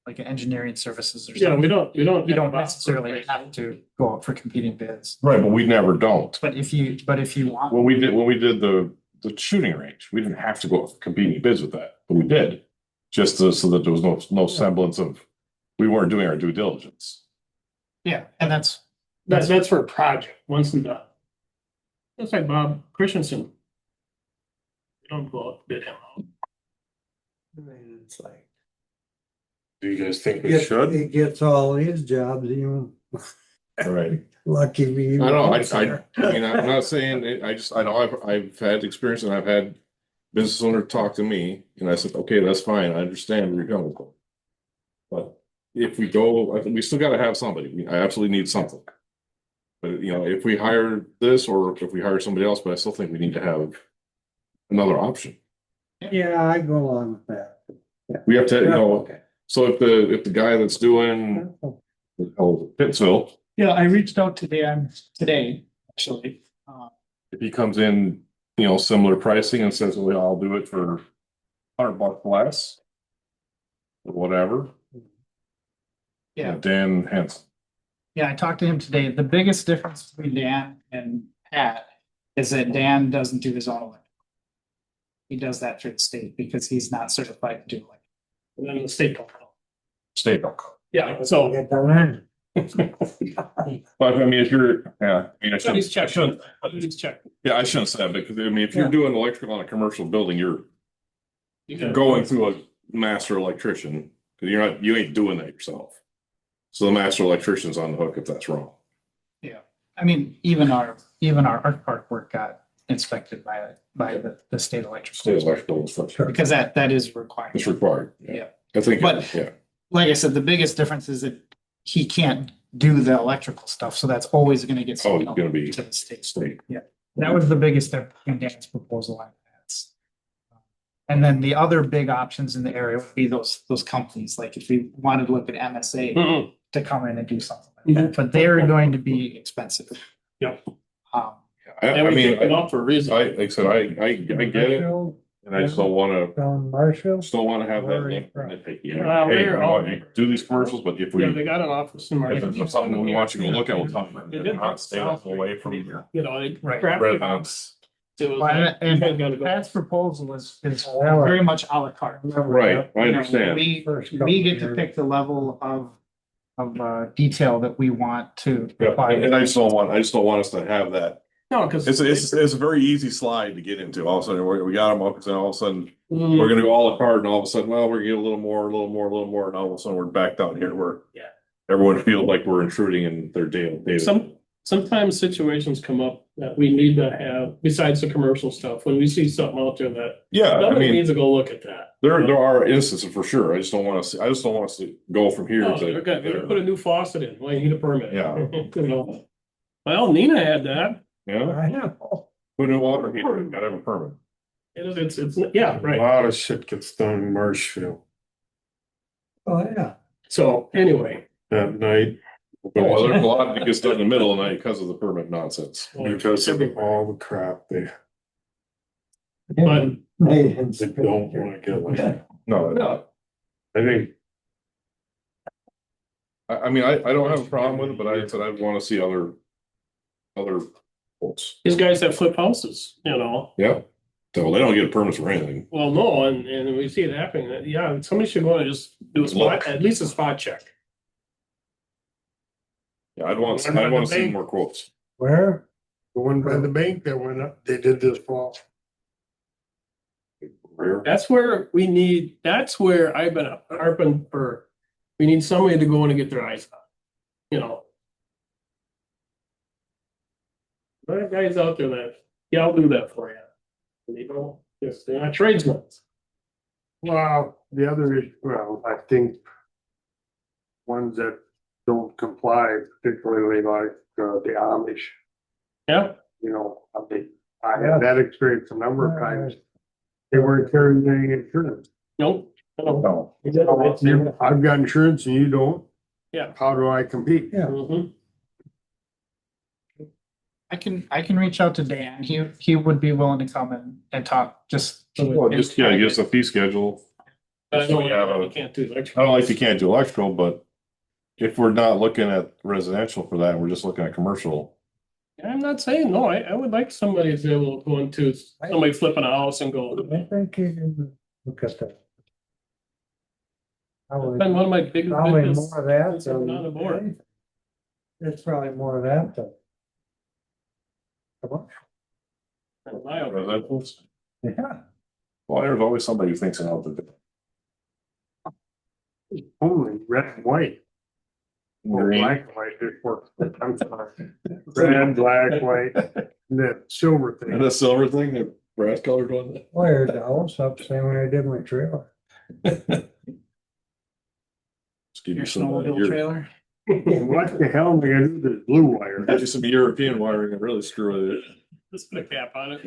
like engineering services or Yeah, something. we don't. You don't have necessarily have to go out for competing bids, Right, but we never don't. but if you want. When we did the shooting range, we didn't have to go with competing bids with that, but we did. Just so that there was no semblance of, we weren't doing our due diligence. Yeah, and that's, That's for a project, once and done. That's like Bob Christensen. We don't go out to bid him out. I mean, it's like, Do you guys think we should? he gets all these jobs, you Right. lucky me. I know, I mean, I'm not saying, I know I've had experience and I've had business owner talk to me and I said, okay, that's fine, I understand where you're coming from. But if we go, I think we still gotta have somebody, I absolutely need something. But you know, if we hire this or if we hire somebody else, but I still think we need to have another option. Yeah, I go along with that. We have to, you know, Okay. so if the guy that's doing, Pittsville, yeah, I reached out to Dan today, actually. if he comes in, you know, similar pricing and says, well, I'll do it for $100 less. Or whatever. Yeah, Dan Henson. yeah, I talked to him today. The biggest difference between Dan and Pat is that Dan doesn't do his own electrical. He does that through the state because he's not certified to do it. And then the state don't know. State. Yeah, so. Get done. But I mean, if you're, yeah, I mean, I He's shouldn't, checking. He's checking. yeah, I shouldn't say that because I mean, if you're Yeah. doing electrical on a commercial building, you're You gotta- going through a master electrician, because you ain't doing that yourself. So the master electrician's on the hook if that's wrong. I mean, even our art park work got inspected by the state electrical. State electrical is for sure. Because that is required. It's required. Yeah. I think, But- yeah, Like I said, the biggest difference is that he can't do the electrical stuff, so that's always gonna get. oh, sent it's out gonna be To the state. state. That was the biggest difference in Dan's proposal on that. And then the other big options in the area would be those companies, like if we wanted to look at MSA Mhm. to come in and do something like that, but they're going to be expensive. Yeah. I And we mean, kicked them off for a reason. like I said, I get it, and I just don't wanna, Down Marshall. have that. Well, Hey, we're all- do these commercials, but if we. Yeah, they got an office in If Marshall. there's something we want you to look at, we'll talk about They it. did Not stay away from You know, they. Right. crap- residents. It was Well, like, you guys gotta And go. Pat's proposal is Yeah. very much à la carte. Right, I You know, understand. We get to pick the level of detail that we want to. Yeah, apply. and I just don't want us to have that. No, because. It's a very easy slide to get into. All of a sudden, we got them up, and then all of a sudden, Mm. we're gonna go all apart, and all of a sudden, well, we're gonna get a little more, and all of a sudden, we're back down here where. Yeah. Everyone feels like we're intruding in their daily. Sometimes situations come up that we need to have, besides the commercial stuff, when we see something out there that, Yeah, I somebody mean, needs to go look at that. there are instances for sure. I just don't want us to go from here Oh, to. they're gonna put a new faucet in, well, you need a permit. Yeah. You know. Well, Nina had that. Yeah, I know. put in water heater, gotta have a permit. It's, yeah, A right. lot of shit gets done in Marshfield Oh, yeah. So anyway, at night. Well, there's a lot that gets done in the middle of the night because of the permit nonsense. Because of all the crap they but don't wanna get like. No, no, I think I mean, I don't have a problem with it, but I said I'd wanna see other quotes. These guys that flip houses, you know, Yeah. So they don't get permits for anything. well, no, and we see it happening, yeah, somebody should go and just do a spot, at least a spot check. Yeah, I'd want to see more quotes. Where? The one by the bank that went up, they did this fall. Where? That's where we need, that's where I've been harping for, we need somebody to go in and get their eyes on, you know. There are guys out there that, yeah, I'll do that for you. And they don't, they're not tradesmen. Well, the other is, well, I think ones that don't comply, particularly like the Amish, Yeah, you know, I had that experience a number of times. They weren't carrying any insurance. nope. No. I've got insurance and you don't. Yeah. How do I compete? Yeah. Mhm. I can reach out to Dan. He would be willing to come and talk just. Well, just, yeah, give us a fee schedule. But I know We have you a- can't do I don't like you can't do electrical, but if we're not looking at residential for that, we're just looking at commercial. I'm not saying, no, I would like somebody to be able to go into, somebody flipping a house and go, I think you can look at that. been one of my biggest. Probably business more of that since I've been on the board. than. It's probably more of that than. Come on. In my opinion. Residential. Yeah. Well, there's always somebody who thinks another thing. Only red and white. Or black and white, just works. I'm sorry. Red, black, white, and that silver And thing. the silver thing, the brass colored one. Wired the house up same way I did my trailer. Just give you Your some, snowmobile trailer. What the hell am I gonna do with this blue wire? get you some European wiring and really screw with it. Just put a cap on it.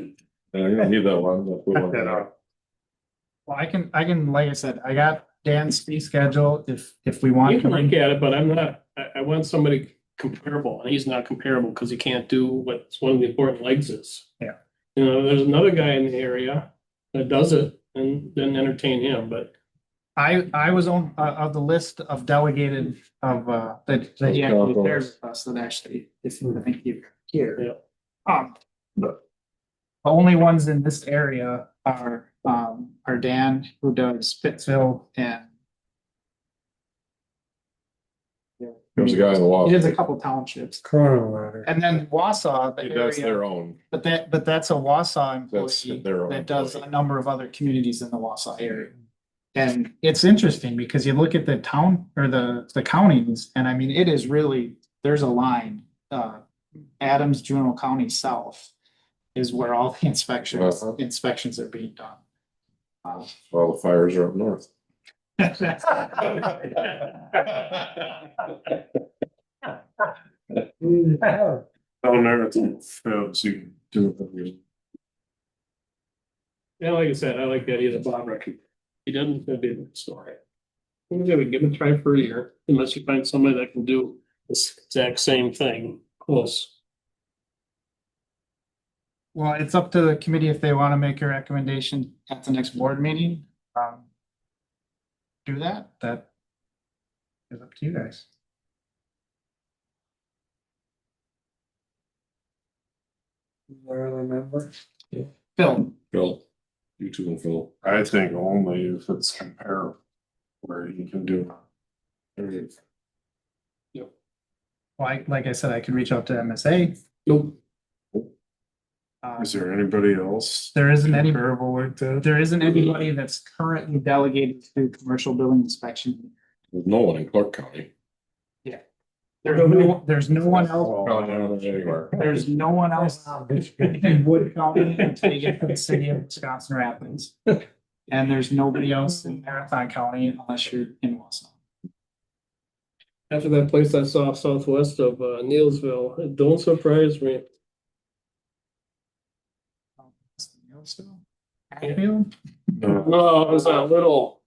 Yeah, you don't need that one. I'll put Cut one that there. off. Well, I can, like I said, I got Dan's fee schedule if we want. You can look at it, but I'm not, I want somebody comparable, and he's not comparable because he can't do what's one of the important legs is. Yeah. You know, there's another guy in the area that does it and then entertain him, but I was on, of the list of delegated of, that he actually shares with us that actually, if you think you here. Yeah. The only ones in this area are Dan, who does Pittsville, and There's a guy in the wall. he does a couple townships. Corner ladder. And then Wausau, the That's area, their own. but that's a Wausau That's employee their own that does a employee. number of other communities in the Wausau area. And it's interesting because you look at the town or the counties, and I mean, it is really, there's a line, Adams, Juneau County South is where all the Uh-huh. inspections are being done. All the fires are up north. Down there, it's feds, you can do it. yeah, like I said, I like the idea that Bob recommended. He doesn't, that didn't story. Maybe we give it a try for a year, unless you find somebody that can do this exact same thing close. Well, it's up to the committee if they want to make a recommendation at the next board meeting. Do that, that is up to you guys. Where the members? Phil, Phil, you two and Phil. I think only if it's comparable, where you can do. like I said, I could reach out to MSA. Nope. Is there anybody else? There isn't any, Comparable like that? there isn't anybody that's currently delegated to do commercial building inspection. There's no one in Clark County. There's no one else, Probably not anywhere. there's no one else in Wood County until you get to the city of Wisconsin Rapids. And there's nobody else in Marathon County unless you're in Wausau. After that place I saw southwest of Neilsville, it don't surprise me. Hatfield? No. No, it was a little,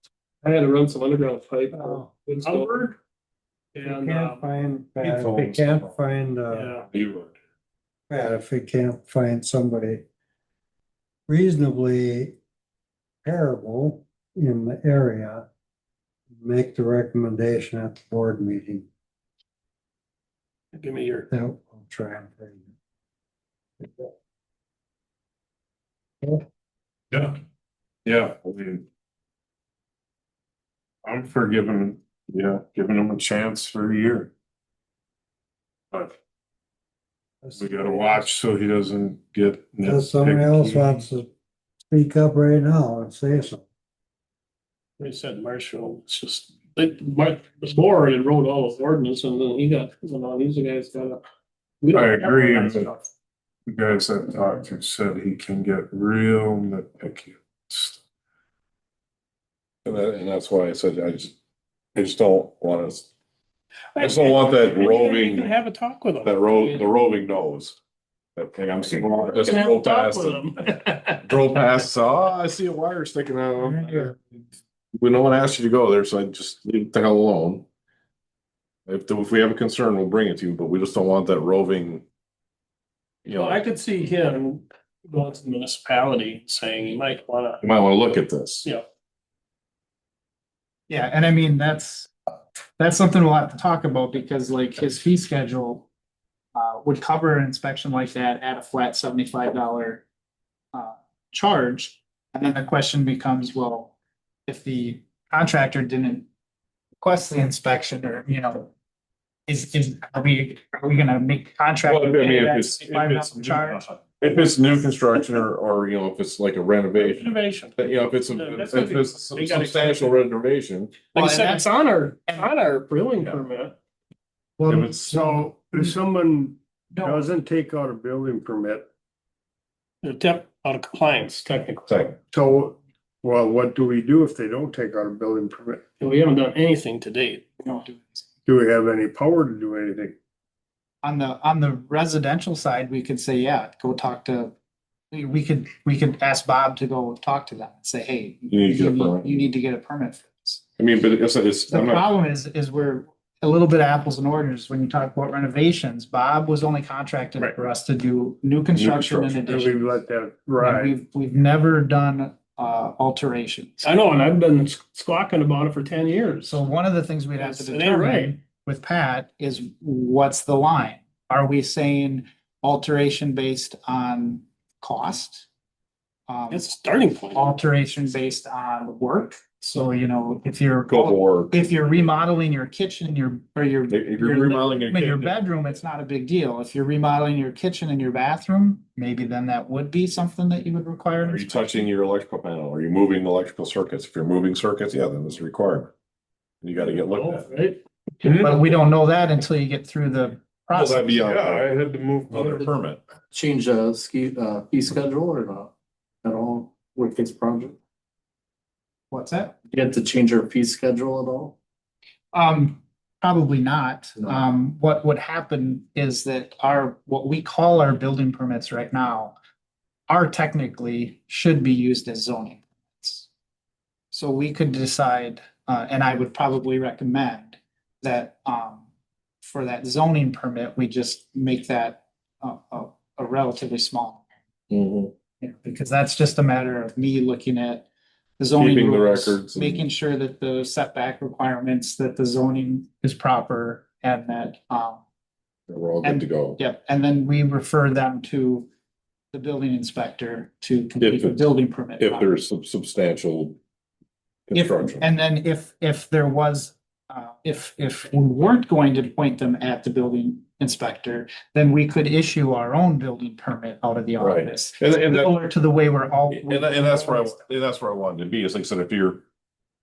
I had to run some underground pipe. Oh. It's Albert? And, Can't find, if you Headphones. can't find, yeah, You would. if we can't find somebody reasonably comparable in the area, make the recommendation at the board meeting. Give me your, Yeah, I'll try and. Yeah. Yeah, I mean. I'm for giving him a chance for a year. But we gotta watch so he doesn't get. Unless somebody else nitpicky. wants to speak up right now and say something. they said Marshall, it's just, the board had wrote all the ordinance and then he got, these guys got a. We don't I have agree, all that but- stuff. The guys that talked to said he can get real nitpicky. And that's why I said, I just don't want us, I just don't want that You roving, can have a talk with them. the roving nose. That thing I'm seeing, You just can have a drove talk past with them, them. drove past, oh, I see a wire sticking out. We no one asked you to go there, so I just leave the hell alone. If we have a concern, we'll bring it to you, but we just don't want that roving. You Well, I know, could see him going to the municipality saying he might wanna, you might wanna look at this. yeah. Yeah, and I mean, that's something we'll have to talk about because like his fee schedule would cover an inspection like that at a flat $75 charge. And then the question becomes, well, if the contractor didn't request the inspection or, are we gonna make the contractor Well, I mean, pay if that it's- if $65 it's- charge? If it's new construction or, if it's like a renovation, Innovation. but, if it's, Yeah, that's if gonna it's be- they gotta- substantial renovation. Like I Well, said, and it's on our building permit. If it's, So if someone No, doesn't take out a building permit, They're out of compliance technically. Second. so, well, what do we do if they don't take out a building permit? And we haven't done anything to date. we don't do this. Do we have any power to do anything? On the residential side, we could say, yeah, go talk to, we could ask Bob to go talk to them and say, hey, You need to get a permit. you need to get a permit for this. I mean, but it's, The I'm not, problem is we're a little bit apples and oranges when you talk about renovations. Bob was only contracted Right. for us to do new construction in And addition. we let that And ride. we've never done alterations. I know, and I've been squawking about it for 10 years. So one of the things we'd have to It ain't right. determine with Pat is what's the line? Are we saying alteration based on cost? It's a starting point. Alteration based on work? So, if you're. go for, If you're remodeling your kitchen, or your. if you're remodeling your In your kitchen, bedroom, it's not a big deal. If you're remodeling your kitchen and your bathroom, maybe then that would be something that you would require. an are you inspection. touching your electrical panel? Are you moving electrical circuits? If you're moving circuits, yeah, then it's a requirement. You gotta get looked at. Right? But we don't know that until you get through the Well, process. that'd be yeah, on I had to move. another permit. Change fee schedule or not at all with this project? What's that? You have to change our fee schedule at all? Probably not. No. What would happen is that what we call our building permits right now are technically should be used as zoning permits. So we could decide, and I would probably recommend that, for that zoning permit, we just make that a relatively small. Mhm. Because that's just a matter of me looking at the zoning Keeping the rules, records and- making sure that the setback requirements, that the zoning is proper and that, We're all good to go. yep, and then we refer them to the building inspector to complete the If- building permit. If there's some substantial If, construction. and then if there was, if we weren't going to point them at the building inspector, then we could issue our own building permit out of the Right. office. And that- Similar to the way we're all. And that's where I wanted to be, is like I said, if you're,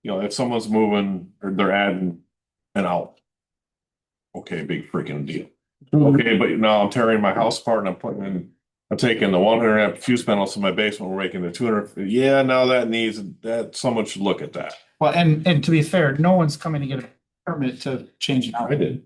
if someone's moving or they're adding an out. Okay, big freaking deal. Okay, but now I'm tearing my house apart and I'm taking the 100 amp fuse panels in my basement, we're making the 200, yeah, now someone should look at that. Well, and to be fair, no one's coming to get a permit to change an outlet. I did.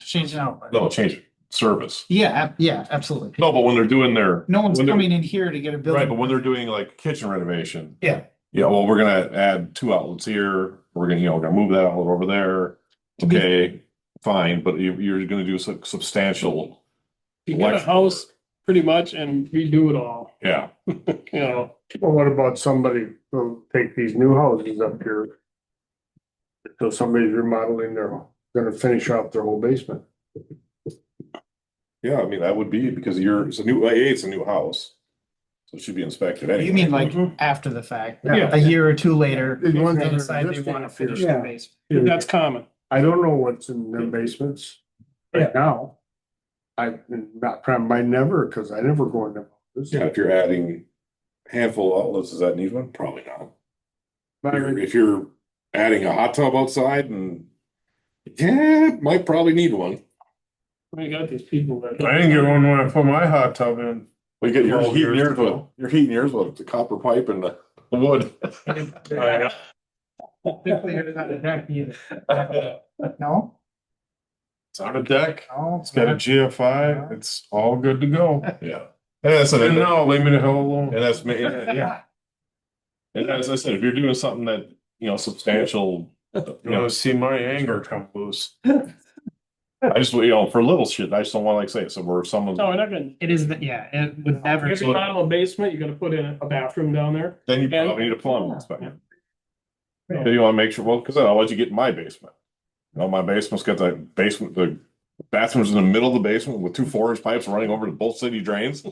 Change an outlet. No, change service. Yeah, absolutely. No, but when they're doing their. No one's when they're- coming in here to get a building. Right, but when they're doing like kitchen renovation. Yeah. Yeah, well, we're gonna add 2 outlets here, we're gonna move that outlet over there. To be- Okay, fine, but you're gonna do substantial, You got a house pretty much and redo it all, yeah. you know. Well, what about somebody who'll take these new houses up here? So somebody's remodeling gonna finish off their whole basement. Yeah, I mean, that would be because it's a new house. So it should be inspected anyway. You mean like after the fact, Yeah. a year or two later, The ones they that are decide they existing wanna up here. finish their Yeah. basement. That's common. I don't know what's in their basements right now. I, not probably never, cause I never go in them. Yeah, if you're adding handful of outlets, does that need one? Probably not. But I mean, If you're adding a hot tub outside and yeah, might probably need one. We got these people that. I didn't get one when I put my hot tub in. We get your 12 heating years yours with, ago. you're heating yours with the copper pipe and the wood. Typically, it's not a deck either. No? It's on a deck. No, It's got a GFI. It's all good to go. Yeah. And that's, And now leave me the hell alone. and that's, yeah. And as I said, if you're doing something that, substantial, You wanna see my anger come loose. I just, for little shit, I just don't want, like, say, so where someone's, No, we're not gonna. It is, yeah, it would never. If you model a basement, you're gonna put in a bathroom down there. then you probably need a plumbing inspector. You wanna make sure, well, cause otherwise you get in my basement. My basement's got the basement, the bathroom's in the middle of the basement with two 4-inch pipes running over to both city drains.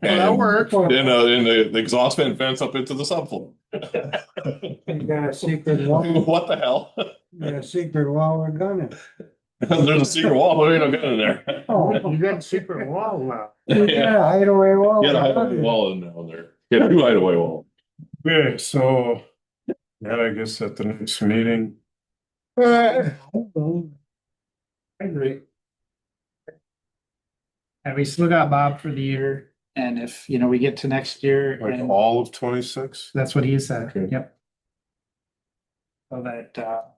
That works. And the exhaust vents up into the subfloor. You got a secret wall, What the hell? you got a secret wall we're gonna. There's a secret wall, but we don't get in there. Oh, you got a secret wall now. yeah, hideaway wall. Get a hideaway wall in there. Get two hideaway walls. Okay, so, yeah, I guess at the next meeting, I agree. And we still got Bob for the year, and if, we get to next year, like and all of 26. that's what he said, Okay. yep. So that,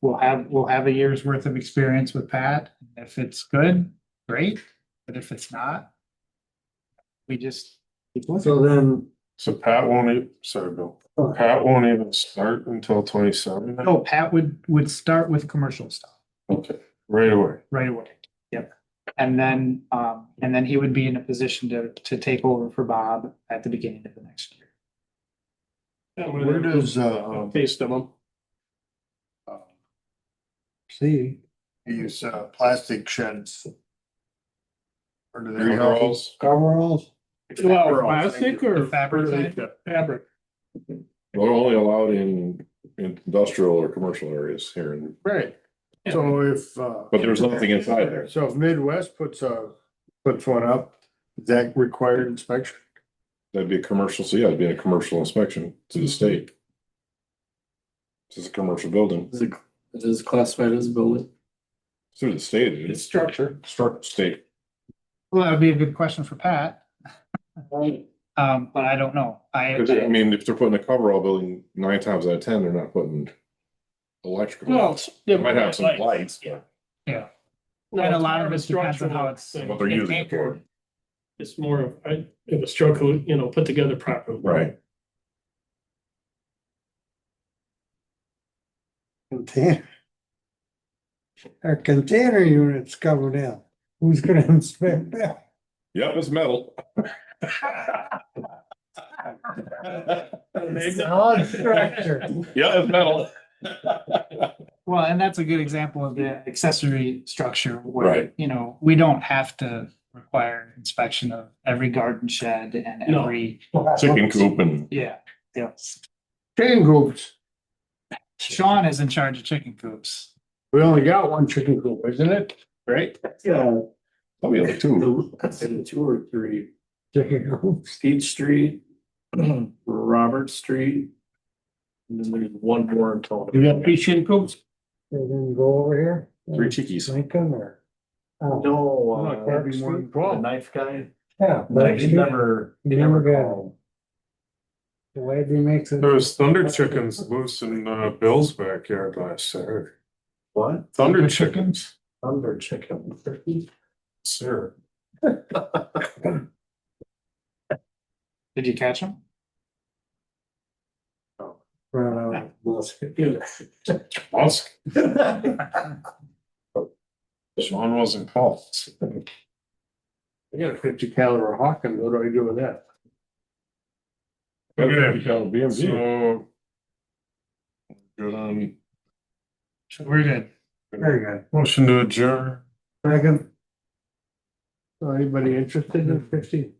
we'll have a year's worth of experience with Pat. If it's good, great, but if it's not, we just keep looking. So then, So Pat won't even, sorry, Bill. Pat won't even start until 27. No, Pat would start with commercial stuff Okay, right away. right away, yep. And then he would be in a position to take over for Bob at the beginning of the next year. Where does, Taste of them. see, use, plastic sheds? Or do they? Coveralls. coveralls, Well, plastic or Fabric. fabric? They're only allowed in industrial or commercial areas here in, Right, so if, but there's nothing inside there. so if Midwest puts one up, is that required inspection? That'd be a commercial, so yeah, it'd be a commercial inspection to the state. This is a commercial building. It is classified as a building. Through the state, it It's is structure. state. Well, that would be a good question for Pat. But I don't know. I mean, if they're putting a coverall building, 9 times out of 10, they're not putting electrical. Well, They might have some lights, but Yeah. No, And a it's lot more of it depends on how it's- thing. what they're using it for. It's more of a structure, put together properly. Right. container. Our container unit's covered in, who's gonna inspect that? Yeah, it's metal. It's an odd structure. Yeah, it's metal. Well, and that's a good example of the accessory structure where, Right. We don't have to require inspection of every garden shed and No. every, Chicken coop and yeah, yes. Chicken coops, Sean is in charge of chicken coops. we only got one chicken coop, isn't it? Right? Yeah. probably other two. I'd say 2 or 3. Chicken coops. Peach Street, Robert Street. And then there's one more in total. You got fish chicken coops? They didn't go over here? 3 chickies. Lincoln or? Oh, No, Maybe more than the 12. knife guy. yeah. But he never, He never got called. The way they makes it. There was thunder chickens loose in Bill's backyard last Saturday. What? Thunder chickens? Thunder chicken. Sir. Did you catch him? Run out. Musk. Sean wasn't called. I got a 50 caliber Hawken, what do I do with that? Okay. BMG. So. Good on, We're good. Very good. motion to adjourn. Second. Anybody interested in fixing